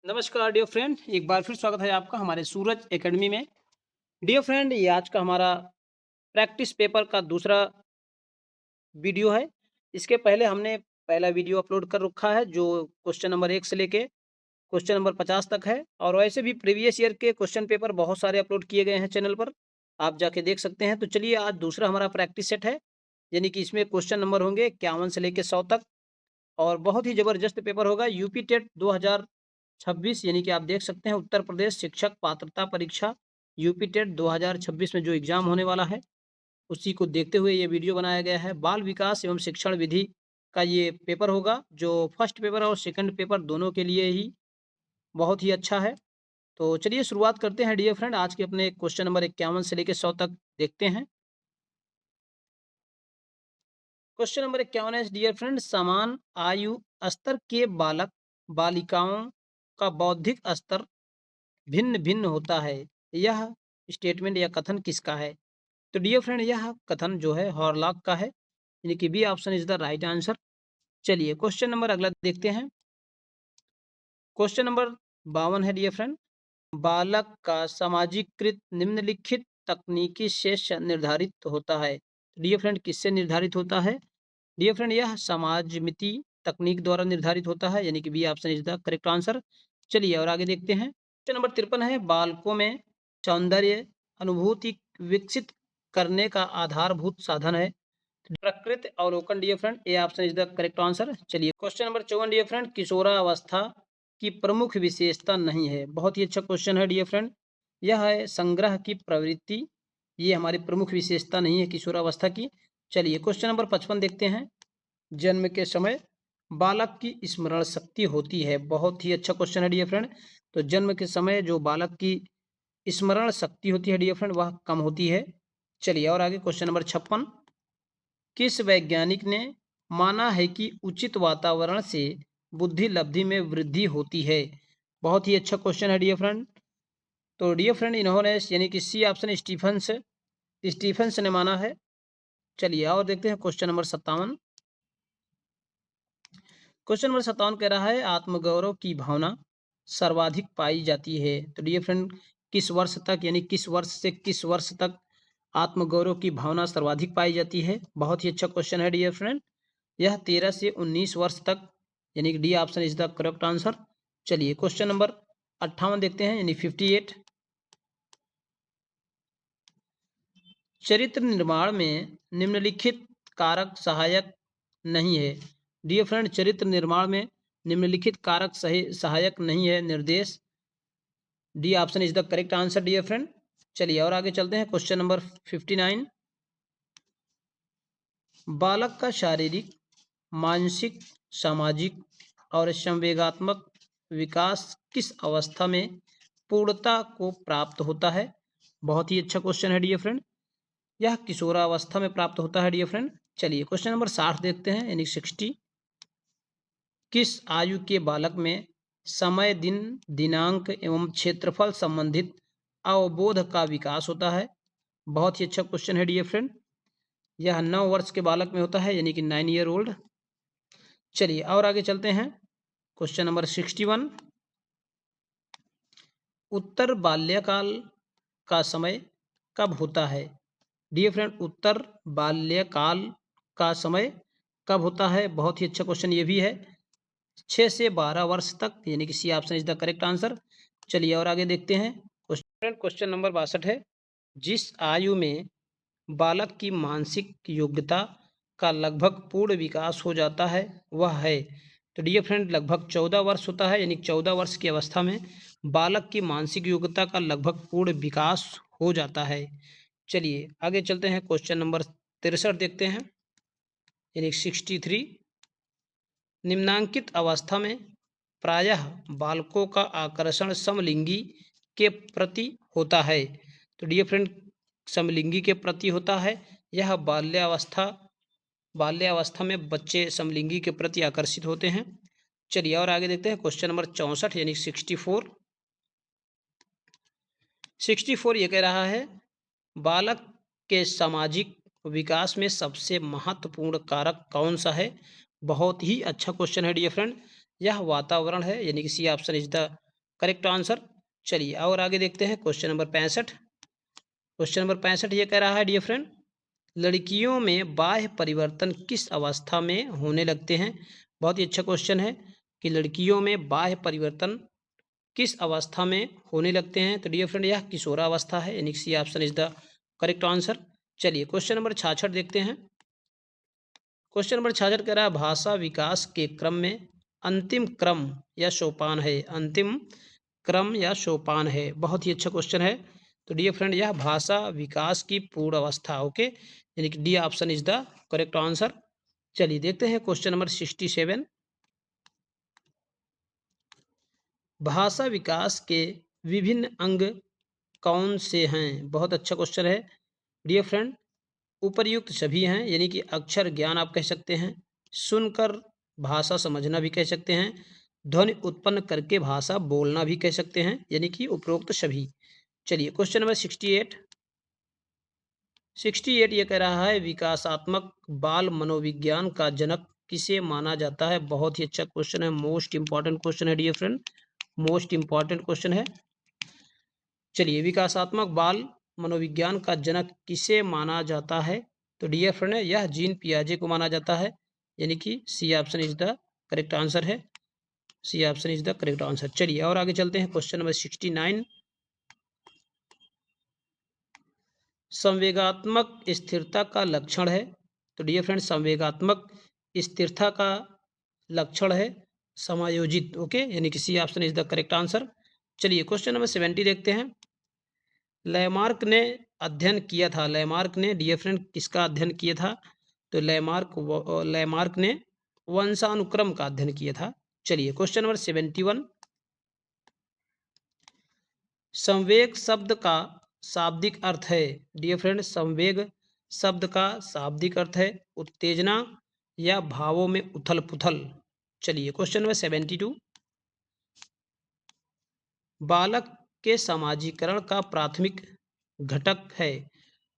नमस्कार dear friend, एक बार फिर स्वागत है आपका हमारे सूरज एकेडमी में। डियर फ्रेंड, ये आज का हमारा प्रैक्टिस पेपर का दूसरा वीडियो है। इसके पहले हमने पहला वीडियो अपलोड कर रखा है जो क्वेश्चन नंबर 1 से लेके क्वेश्चन नंबर 50 तक है। और वैसे भी प्रीवियस ईयर के क्वेश्चन पेपर बहुत सारे अपलोड किए गए हैं चैनल पर, आप जाके देख सकते हैं। तो चलिए, आज दूसरा हमारा प्रैक्टिस सेट है, यानी कि इसमें क्वेश्चन नंबर होंगे 51 से लेके 100 तक। और बहुत ही ज़बरदस्त पेपर होगा। यूपी टेट 2026, यानी कि आप देख सकते हैं उत्तर प्रदेश शिक्षक पात्रता परीक्षा यूपी टेट 2026 में जो एग्ज़ाम होने वाला है, उसी को देखते हुए ये वीडियो बनाया गया है। बाल विकास एवं शिक्षण विधि का ये पेपर होगा, जो फर्स्ट पेपर और सेकंड पेपर दोनों के लिए ही बहुत ही अच्छा है। तो चलिए शुरुआत करते हैं डियर फ्रेंड, आज के अपने क्वेश्चन नंबर 51 से लेके 100 तक देखते हैं। क्वेश्चन नंबर 51 है डियर फ्रेंड, समान आयु स्तर के बालक बालिकाओं का बौद्धिक स्तर भिन्न भिन्न होता है। यह स्टेटमेंट या कथन किसका है? तो डियर फ्रेंड, यह कथन जो है हॉरलॉक का है, यानी कि B option is the right answer. चलिए क्वेश्चन नंबर अगला देखते हैं। क्वेश्चन नंबर 52 है डियर फ्रेंड, बालक का सामाजिकृत निम्नलिखित तकनीकी शेष निर्धारित होता है। डियर फ्रेंड, किससे निर्धारित होता है? डियर फ्रेंड, यह समाजमिति तकनीक द्वारा निर्धारित होता है, यानी कि B option is the correct answer. चलिए और आगे देखते हैं। क्वेश्चन नंबर 53 है, बालकों में सौंदर्य अनुभूति विकसित करने का आधारभूत साधन है। प्रकृति अवलोकन। Dear friend, A option is the correct answer. चलिए क्वेश्चन नंबर 54 डियर फ्रेंड, किशोरावस्था की प्रमुख विशेषता नहीं है। बहुत ही अच्छा क्वेश्चन है डियर फ्रेंड। यह है संग्रह की प्रवृत्ति, ये हमारी प्रमुख विशेषता नहीं है किशोरावस्था की। चलिए क्वेश्चन नंबर 55 देखते हैं। जन्म के समय बालक की स्मरण शक्ति होती है। बहुत ही अच्छा क्वेश्चन है डियर फ्रेंड। तो जन्म के समय जो बालक की स्मरण शक्ति होती है डियर फ्रेंड, वह कम होती है। चलिए और आगे क्वेश्चन नंबर 56, किस वैज्ञानिक ने माना है कि उचित वातावरण से बुद्धि लब्धि में वृद्धि होती है? बहुत ही अच्छा क्वेश्चन है डियर फ्रेंड। तो डियर फ्रेंड, इन्होंने यानी कि सी ऑप्शन स्टीफेंस ने माना है। चलिए और देखते हैं क्वेश्चन नंबर 57। क्वेश्चन नंबर 57 कह रहा है, आत्मगौरव की भावना सर्वाधिक पाई जाती है। तो डियर फ्रेंड, किस वर्ष तक, यानी किस वर्ष से किस वर्ष तक आत्मगौरव की भावना सर्वाधिक पाई जाती है? बहुत ही अच्छा क्वेश्चन है डियर फ्रेंड। यह 13 से 19 वर्ष तक, यानी कि D option is the correct answer. चलिए क्वेश्चन नंबर 58 देखते हैं, यानी 58। चरित्र निर्माण में निम्नलिखित कारक सहायक नहीं है। डियर फ्रेंड, चरित्र निर्माण में निम्नलिखित कारक सही सहायक नहीं है। निर्देश, D option is the correct answer dear friend. चलिए और आगे चलते हैं। क्वेश्चन नंबर 59, बालक का शारीरिक मानसिक सामाजिक और संवेगात्मक विकास किस अवस्था में पूर्णता को प्राप्त होता है? बहुत ही अच्छा क्वेश्चन है डियर फ्रेंड। यह किशोरावस्था में प्राप्त होता है डियर फ्रेंड। चलिए क्वेश्चन नंबर 60 देखते हैं, यानी 60। किस आयु के बालक में समय दिन दिनांक एवं क्षेत्रफल संबंधित अवबोध का विकास होता है? बहुत ही अच्छा क्वेश्चन है डियर फ्रेंड। यह 9 वर्ष के बालक में होता है, यानी कि 9 ईयर ओल्ड। चलिए और आगे चलते हैं। क्वेश्चन नंबर 61, उत्तर बाल्यकाल का समय कब होता है? डियर फ्रेंड, उत्तर बाल्यकाल का समय कब होता है? बहुत ही अच्छा क्वेश्चन ये भी है। 6 से 12 वर्ष तक, यानी कि C option is the correct answer. चलिए और आगे देखते हैं। क्वेश्चन नंबर 62 है, जिस आयु में बालक की मानसिक योग्यता का लगभग पूर्ण विकास हो जाता है वह है? तो डियर फ्रेंड, लगभग 14 वर्ष होता है, यानी 14 वर्ष की अवस्था में बालक की मानसिक योग्यता का लगभग पूर्ण विकास हो जाता है। चलिए आगे चलते हैं। क्वेश्चन नंबर 63 देखते हैं, यानी 63। निम्नांकित अवस्था में प्रायः बालकों का आकर्षण समलिंगी के प्रति होता है। तो डियर फ्रेंड, समलिंगी के प्रति होता है। यह बाल्यावस्था में बच्चे समलिंगी के प्रति आकर्षित होते हैं। चलिए और आगे देखते हैं। क्वेश्चन नंबर 64, यानी 64। 64 ये कह रहा है, बालक के सामाजिक विकास में सबसे महत्वपूर्ण कारक कौन सा है? बहुत ही अच्छा क्वेश्चन है डियर फ्रेंड। यह वातावरण है, यानी कि C option is the correct answer. चलिए और आगे देखते हैं क्वेश्चन नंबर 65। क्वेश्चन नंबर 65 ये कह रहा है डियर फ्रेंड, लड़कियों में बाह्य परिवर्तन किस अवस्था में होने लगते हैं। बहुत ही अच्छा क्वेश्चन है कि लड़कियों में बाह्य परिवर्तन किस अवस्था में होने लगते हैं। तो डियर फ्रेंड यह किशोरावस्था है, यानी C option is the correct answer. चलिए क्वेश्चन नंबर 66 देखते हैं। क्वेश्चन नंबर 66 कह रहा है, भाषा विकास के क्रम में अंतिम क्रम या सोपान है। अंतिम क्रम या सोपान है। बहुत ही अच्छा क्वेश्चन है। तो डियर फ्रेंड यह भाषा विकास की पूर्ण अवस्था, ओके, यानी कि D option is the correct answer. चलिए देखते हैं क्वेश्चन नंबर 67। भाषा विकास के विभिन्न अंग कौन से हैं। बहुत अच्छा क्वेश्चन है डियर फ्रेंड। उपर्युक्त सभी हैं, यानी कि अक्षर ज्ञान आप कह सकते हैं, सुनकर भाषा समझना भी कह सकते हैं, ध्वनि उत्पन्न करके भाषा बोलना भी कह सकते हैं, यानी कि उपरोक्त सभी। चलिए क्वेश्चन नंबर 68। 68 ये कह रहा है, विकासात्मक बाल मनोविज्ञान का जनक किसे माना जाता है। बहुत ही अच्छा क्वेश्चन है, मोस्ट इंपॉर्टेंट क्वेश्चन है dear friend, most important question है। चलिए विकासात्मक बाल मनोविज्ञान का जनक किसे माना जाता है। तो डियर फ्रेंड यह जीन पियाजे को माना जाता है, यानी कि C option is the correct answer है। C option is the correct answer. चलिए और आगे चलते हैं क्वेश्चन नंबर 69। संवेगात्मक स्थिरता का लक्षण है। तो डियर फ्रेंड संवेगात्मक स्थिरता का लक्षण है समायोजित, ओके, यानी कि C option is the correct answer. चलिए क्वेश्चन नंबर 70 देखते हैं। लैमार्क ने अध्ययन किया था। लैमार्क ने डियर फ्रेंड किसका अध्ययन किया था। तो लैमार्क ने वंशानुक्रम का अध्ययन किया था। चलिए क्वेश्चन नंबर 71। संवेग शब्द का शाब्दिक अर्थ है। डियर फ्रेंड संवेग शब्द का शाब्दिक अर्थ है उत्तेजना या भावों में उथल पुथल। चलिए क्वेश्चन नंबर 72। बालक के समाजीकरण का प्राथमिक घटक है।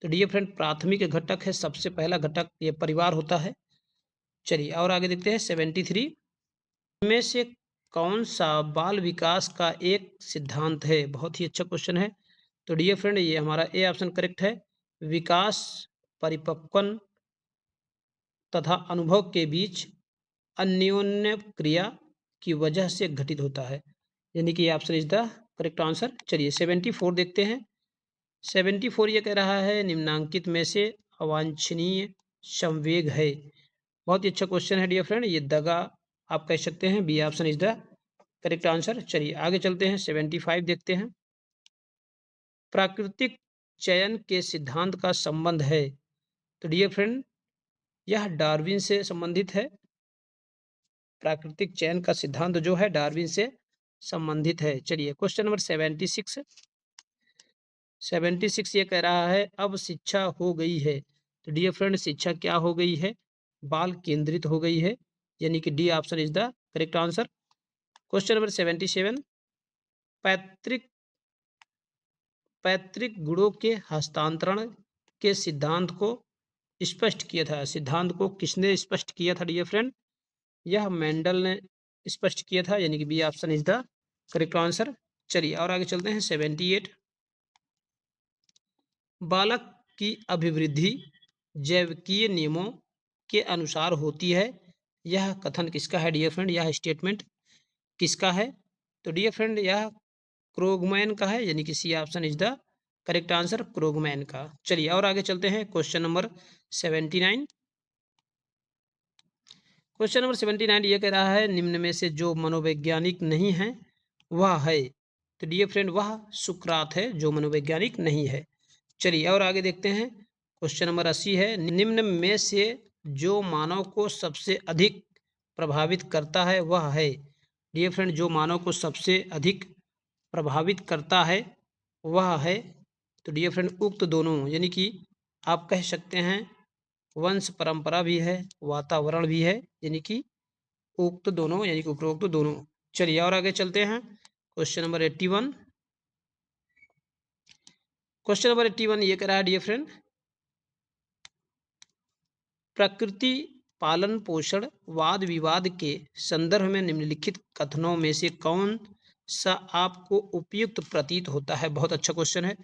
तो डियर फ्रेंड प्राथमिक घटक है, सबसे पहला घटक ये परिवार होता है। चलिए और आगे देखते हैं 73। इनमें से कौन सा बाल विकास का एक सिद्धांत है। बहुत ही अच्छा क्वेश्चन है। तो डियर फ्रेंड ये हमारा ए ऑप्शन करेक्ट है। विकास परिपक्वन तथा अनुभव के बीच अन्योन्य क्रिया की वजह से घटित होता है, यानी कि option is the correct answer. चलिए 74 देखते हैं। 74 ये कह रहा है, निम्नांकित में से अवांछनीय संवेग है। बहुत ही अच्छा क्वेश्चन है डियर फ्रेंड, ये दगा आप कह सकते हैं। B option is the correct answer. चलिए आगे चलते हैं 75 देखते हैं। प्राकृतिक चयन के सिद्धांत का संबंध है। तो डियर फ्रेंड यह डार्विन से संबंधित है। प्राकृतिक चयन का सिद्धांत जो है डार्विन से संबंधित है। चलिए क्वेश्चन नंबर 76। 76 ये कह रहा है, अब शिक्षा हो गई है। तो डियर फ्रेंड शिक्षा क्या हो गई है। बाल केंद्रित हो गई है, यानी कि D option is the correct answer. Question number 77। पैतृक पैतृक गुणों के हस्तांतरण के सिद्धांत को स्पष्ट किया था। सिद्धांत को किसने स्पष्ट किया था डियर फ्रेंड। यह मेंडल ने स्पष्ट किया था, यानी कि B option is the correct answer. चलिए और आगे चलते हैं 78। बालक की अभिवृद्धि जैविकीय नियमों के अनुसार होती है। यह कथन किसका है डियर फ्रेंड, यह स्टेटमेंट किसका है। तो डियर फ्रेंड यह क्रोगमैन का है, यानी कि C option is the correct answer, Krogman का। चलिए और आगे चलते हैं क्वेश्चन नंबर 79। क्वेश्चन नंबर 79 ये कह रहा है, निम्न में से जो मनोवैज्ञानिक नहीं है वह है। तो डियर फ्रेंड वह सुकरात है जो मनोवैज्ञानिक नहीं है। चलिए और आगे देखते हैं क्वेश्चन नंबर 80 है, निम्न में से जो मानव को सबसे अधिक प्रभावित करता है वह है। डियर फ्रेंड जो मानव को सबसे अधिक प्रभावित करता है वह है। तो डियर फ्रेंड उक्त दोनों, यानी कि आप कह सकते हैं वंश परंपरा भी है, वातावरण भी है, यानी कि उक्त दोनों, यानी कि उपरोक्त दोनों। चलिए और आगे चलते हैं क्वेश्चन नंबर 81। क्वेश्चन नंबर 81 ये कह रहा है डियर फ्रेंड, प्रकृति पालन पोषण वाद विवाद के संदर्भ में निम्नलिखित कथनों में से कौन सा आपको उपयुक्त प्रतीत होता है। बहुत अच्छा क्वेश्चन है।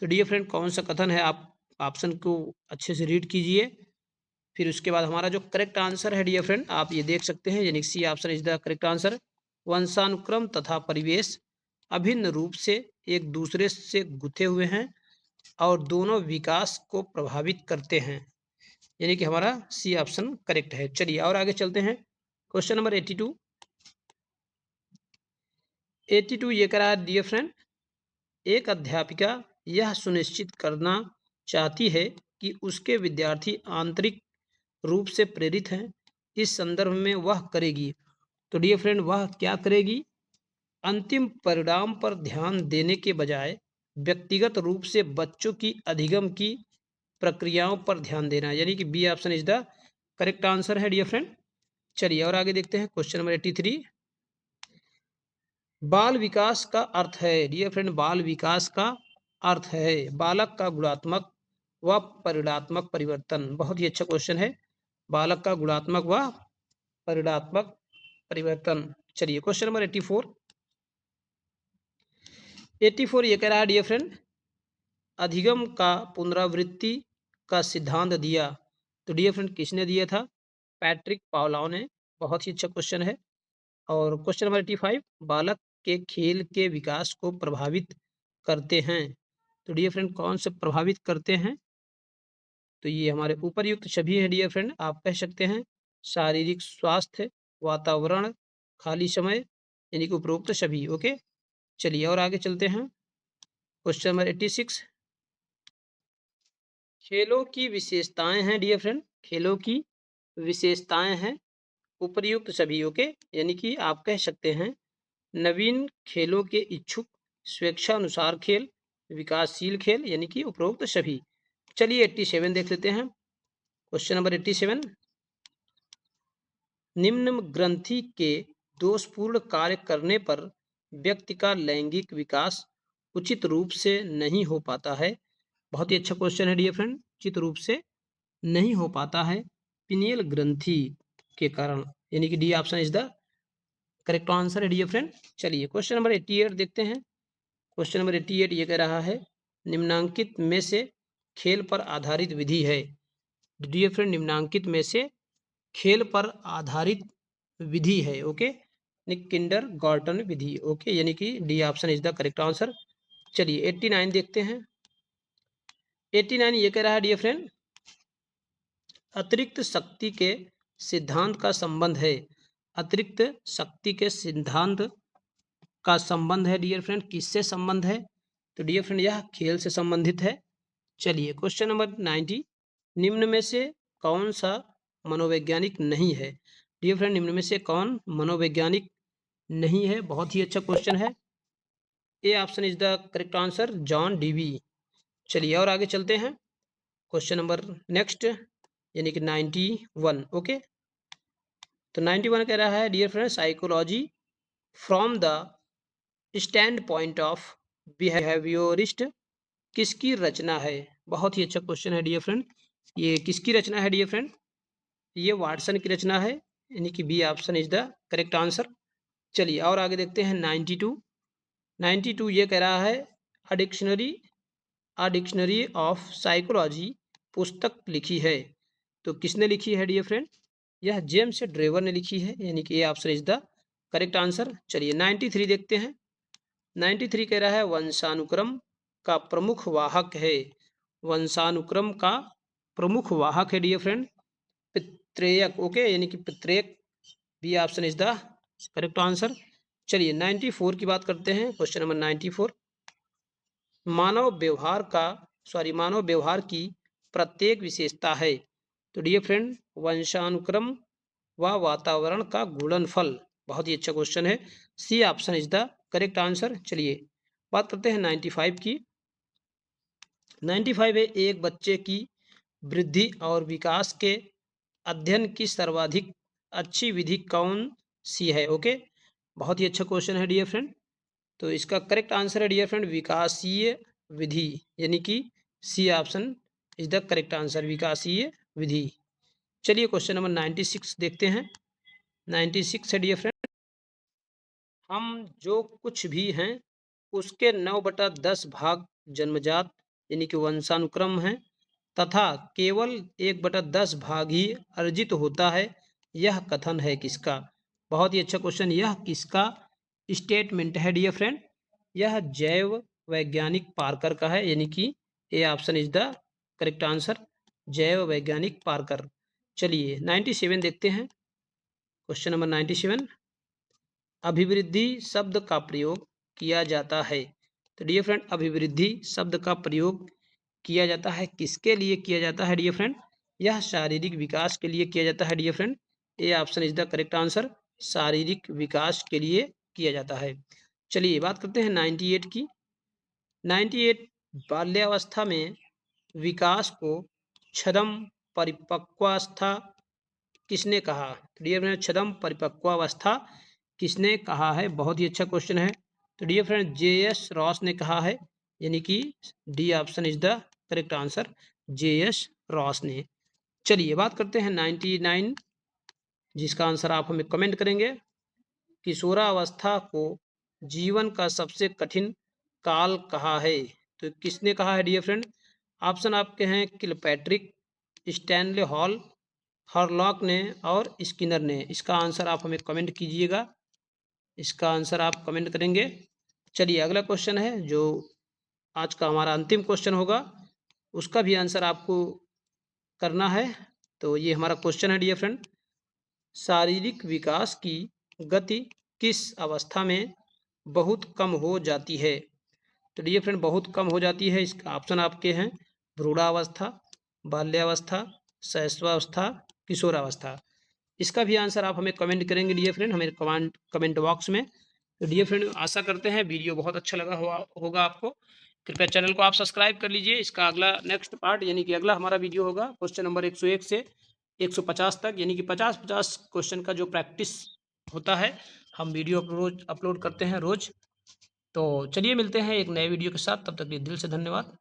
तो डियर फ्रेंड, कौन सा कथन है, आप ऑप्शन को अच्छे से रीड कीजिए। फिर उसके बाद हमारा जो करेक्ट आंसर है डियर फ्रेंड, आप ये देख सकते हैं, यानी C option is the correct answer. वंशानुक्रम तथा परिवेश अभिन्न रूप से एक दूसरे से गुथे हुए हैं और दोनों विकास को प्रभावित करते हैं, यानी कि हमारा सी ऑप्शन करेक्ट है। चलिए और आगे चलते हैं। Question number 82। 82 ये कह रहा है डियर फ्रेंड, एक अध्यापिका यह सुनिश्चित करना चाहती है कि उसके विद्यार्थी आंतरिक रूप से प्रेरित हैं। इस संदर्भ में वह करेगी। तो डियर फ्रेंड, वह क्या करेगी? अंतिम परिणाम पर ध्यान देने के बजाय व्यक्तिगत रूप से बच्चों की अधिगम की प्रक्रियाओं पर ध्यान देना, यानी कि B option is the correct answer है डियर फ्रेंड। चलिए और आगे देखते हैं। Question number 83। बाल विकास का अर्थ है डियर फ्रेंड, बाल विकास का अर्थ है बालक का गुणात्मक व परिणात्मक परिवर्तन। बहुत ही अच्छा क्वेश्चन है। बालक का गुणात्मक व परिणात्मक परिवर्तन। चलिए क्वेश्चन नंबर 84। 84 ये कह रहा है डियर फ्रेंड, अधिगम का पुनरावृत्ति का सिद्धांत दिया। तो डियर फ्रेंड, किसने दिया था? पैट्रिक पावलोव ने। बहुत ही अच्छा क्वेश्चन है। और क्वेश्चन नंबर 85, बालक के खेल के विकास को प्रभावित करते हैं। तो डियर फ्रेंड, कौन से प्रभावित करते हैं? तो ये हमारे ऊपरयुक्त सभी है डियर फ्रेंड। आप कह सकते हैं शारीरिक स्वास्थ्य, वातावरण, खाली समय, यानी कि उपरोक्त सभी। ओके, चलिए और आगे चलते हैं। Question number 86। खेलों की विशेषताएं हैं डियर फ्रेंड, खेलों की विशेषताएं हैं उपर्युक्त सभी। ओके, यानी कि आप कह सकते हैं नवीन खेलों के इच्छुक, स्वेच्छानुसार खेल, विकासशील खेल, यानी कि उपरोक्त सभी। चलिए 87 देख लेते हैं। Question number 87। निम्न ग्रंथि के दोषपूर्ण कार्य करने पर व्यक्ति का लैंगिक विकास उचित रूप से नहीं हो पाता है। बहुत ही अच्छा क्वेश्चन है डियर फ्रेंड। उचित रूप से नहीं हो पाता है पिनियल ग्रंथि के कारण, यानी कि D option is the correct answer है डियर फ्रेंड। चलिए क्वेश्चन नंबर 88 देखते हैं। क्वेश्चन नंबर 88 ये कह रहा है, निम्नांकित में से खेल पर आधारित विधि है। डियर फ्रेंड, निम्नांकित में से खेल पर आधारित विधि है। ओके, किंडर गार्टन विधि। ओके, यानी कि D option is the correct answer. चलिए 89 देखते हैं। 89 ये कह रहा है डियर फ्रेंड, अतिरिक्त शक्ति के सिद्धांत का संबंध है। अतिरिक्त शक्ति के सिद्धांत का संबंध है डियर फ्रेंड, किससे संबंध है? तो डियर फ्रेंड, यह खेल से संबंधित है। चलिए क्वेश्चन नंबर 90। निम्न में से कौन सा मनोवैज्ञानिक नहीं है? डियर फ्रेंड, निम्न में से कौन मनोवैज्ञानिक नहीं है? बहुत ही अच्छा क्वेश्चन है। ए option is the correct answer, John Dewey. चलिए और आगे चलते हैं। क्वेश्चन नंबर नेक्स्ट, यानी कि 91। ओके, तो 91 कह रहा है dear friend, psychology from the standpoint of behaviourist किसकी रचना है? बहुत ही अच्छा क्वेश्चन है डियर फ्रेंड। ये किसकी रचना है डियर फ्रेंड? ये वाटसन की रचना है, यानी कि B option is the correct answer. चलिए और आगे देखते हैं। 92। 92 ये कह रहा है, अ डिक्शनरी ऑफ साइकोलॉजी पुस्तक लिखी है। तो किसने लिखी है डियर फ्रेंड? यह जेम्स ड्रेवर ने लिखी है, यानी कि ए option is the correct answer. चलिए 93 देखते हैं। 93 कह रहा है, वंशानुक्रम का प्रमुख वाहक है। वंशानुक्रम का प्रमुख वाहक है डियर फ्रेंड पित्रेयक। ओके, यानी कि पित्रेयक, B option is the correct answer. चलिए 94 की बात करते हैं। Question number 94। मानव व्यवहार की प्रत्येक विशेषता है। तो डियर फ्रेंड, वंशानुक्रम व वातावरण का गुणनफल। बहुत ही अच्छा क्वेश्चन है। C option is the correct answer. चलिए बात करते हैं 95 की। 95 है, एक बच्चे की वृद्धि और विकास के अध्ययन की सर्वाधिक अच्छी विधि कौन सी है? ओके, बहुत ही अच्छा क्वेश्चन है डियर फ्रेंड। तो इसका करेक्ट आंसर है डियर फ्रेंड, विकासीय विधि, यानी कि C option is the correct answer, विकासीय विधि। चलिए क्वेश्चन नंबर 96 देखते हैं। 96 है डियर फ्रेंड, हम जो कुछ भी हैं उसके 9/10 भाग जन्मजात यानी कि वंशानुक्रम है तथा केवल 1/10 भाग ही अर्जित होता है। यह कथन है किसका? बहुत ही अच्छा क्वेश्चन। यह किसका स्टेटमेंट है डियर फ्रेंड? यह जैव वैज्ञानिक पार्कर का है, यानी कि ए option is the correct answer, जैव वैज्ञानिक पार्कर। चलिए 97 देखते हैं। क्वेश्चन नंबर 97, अभिवृद्धि शब्द का प्रयोग किया जाता है। तो डियर फ्रेंड, अभिवृद्धि शब्द का प्रयोग किया जाता है किसके लिए किया जाता है डियर फ्रेंड? यह शारीरिक विकास के लिए किया जाता है dear friend. A option is the correct answer, शारीरिक विकास के लिए किया जाता है। चलिए बात करते हैं 98 की। 98, बाल्यावस्था में विकास को छदम परिपक्वावस्था किसने कहा? तो डियर फ्रेंड, छदम परिपक्वावस्था किसने कहा है? बहुत ही अच्छा क्वेश्चन है। तो डियर फ्रेंड, जे.एस. रॉस ने कहा है, यानी कि D option is the correct answer, JS. Ross ने। चलिए बात करते हैं 99, जिसका आंसर आप हमें कमेंट करेंगे। किशोरावस्था को जीवन का सबसे कठिन काल कहा है। तो किसने कहा है डियर फ्रेंड? ऑप्शन आपके हैं किलपैट्रिक, स्टैनले हॉल, हॉरलॉक ने और स्किनर ने। इसका आंसर आप हमें कमेंट कीजिएगा, इसका आंसर आप कमेंट करेंगे। चलिए अगला क्वेश्चन है जो आज का हमारा अंतिम क्वेश्चन होगा, उसका भी आंसर आपको करना है। तो ये हमारा क्वेश्चन है डियर फ्रेंड, शारीरिक विकास की गति किस अवस्था में बहुत कम हो जाती है? तो डियर फ्रेंड, बहुत कम हो जाती है, इसका ऑप्शन आपके हैं भ्रूणावस्था, बाल्यावस्था, शैशवावस्था, किशोरावस्था। इसका भी आंसर आप हमें कमेंट करेंगे डियर फ्रेंड, हमें कमेंट कमेंट बॉक्स में। तो डियर फ्रेंड, आशा करते हैं वीडियो बहुत अच्छा लगा होगा आपको। कृपया चैनल को आप सब्सक्राइब कर लीजिए। इसका अगला नेक्स्ट पार्ट यानी कि अगला हमारा वीडियो होगा क्वेश्चन नंबर 101 से 150 तक, यानी कि 50-50 क्वेश्चन का जो प्रैक्टिस होता है, हम वीडियो रोज अपलोड करते हैं रोज। तो चलिए मिलते हैं एक नए वीडियो के साथ, तब तक के लिए दिल से धन्यवाद।